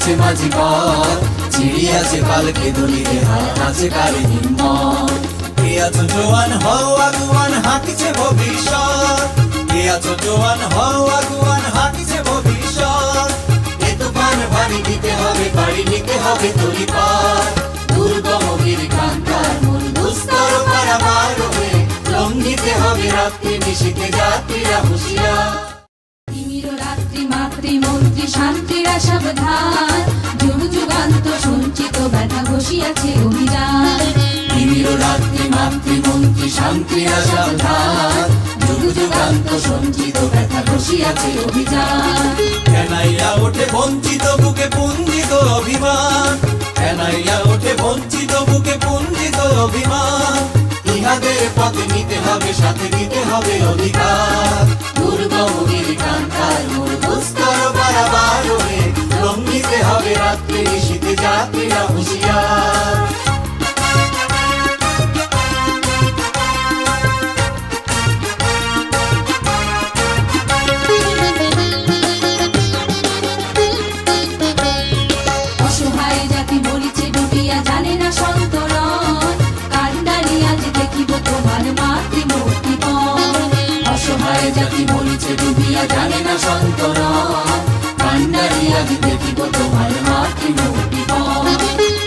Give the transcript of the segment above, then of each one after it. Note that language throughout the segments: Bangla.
আছে মাঝি পথ, ছিড়িয়াছে পালকে দলিলে হাত আছে কারে হিম্মত। কে আছো জোয়ান হও আগুয়ান হাঁকিছে ভবিষ্যৎ, কে আছো জোয়ান হও আগুয়ান হাঁকিছে ভবিষ্যৎ। এ তুফান ভারী দিতে হবে পাড়ি নিতে হবে তলিপার, দুর্গম গিরিকান্তার মূল দুস্তর পারাবার হয়ে লঙ্ঘিতে হবে রাত্রি নিশীথে যাত্রীরা হুঁশিয়ার। তিমির রাত্রি মাতৃমন্ত্রী শান্তিরা সাবধান, যুগ যুগান্ত সঞ্চিত ব্যথা ঘষিয়াছে অভিযান। তিমির রাত্রি মাতৃমন্ত্রী শান্তিরা সাবধান, যুগ যুগান্ত সঞ্চিত ব্যথা ঘষিয়াছে অভিযান। ফেনাইয়া ওঠে বঞ্চিত বুকে পুঞ্জিত অভিমান, ফেনাইয়া ওঠে বঞ্চিত বুকে পুঞ্জিত অভিমান। ইহাদের পথে নিতে হবে সাথে দিতে হবে অধিকার, দুর্গম গিরিকান্তার মূল দুস্তর পারাবার হয়ে লঙ্ঘিতে হবে রাত্রি নিশীথে যাত্রীরা হুঁশিয়ার। অসহায় জাতি বলিছে ডুবিয়া জানে না সন্তরণ, কান্ডারি আজ দেখিব তোমার মাতৃমূর্তিপণ। অসহায় জাতি বলিছে ডুবিয়া জানে না সন্তরণ, কান্ডারি আজ দেখিব তোমার মাতৃমূর্তিপণ।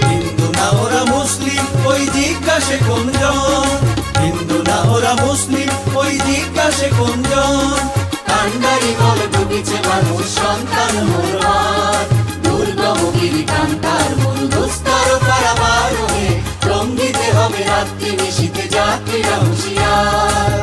হিন্দু না ওরা মুসলিম ওই জিজ্ঞাসে কোনজন, হিন্দু না ওরা মুসলিম ওই জিজ্ঞাসে কোনজন। কান্ডারি বলে ডুবিছে মানুষ সন্তান মোরবার, দুর্গম গিরিকান্তার মূল দুস্তর পারাবার হয়ে লঙ্ঘিতে হবে রাত্রি নিশীথে যাত্রীরা হুঁশিয়ার।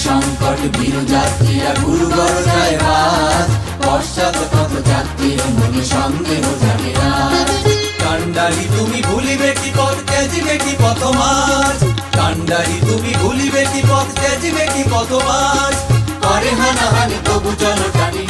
সংকট ভীরু যাত্রীরা গুরুগর যায় বাস, পশ্চাৎ পথ যাত্রীর মনে সন্দেহ জাগে রাত। কান্ডারি তুমি ভুলিবে কি পথ ত্যাজিবে কি পথ মাঝ, কান্ডারি তুমি ভুলিবে কি পথ ত্যাজিবে কি পথ মাঝ। করে হানাহানি তবু জনটানি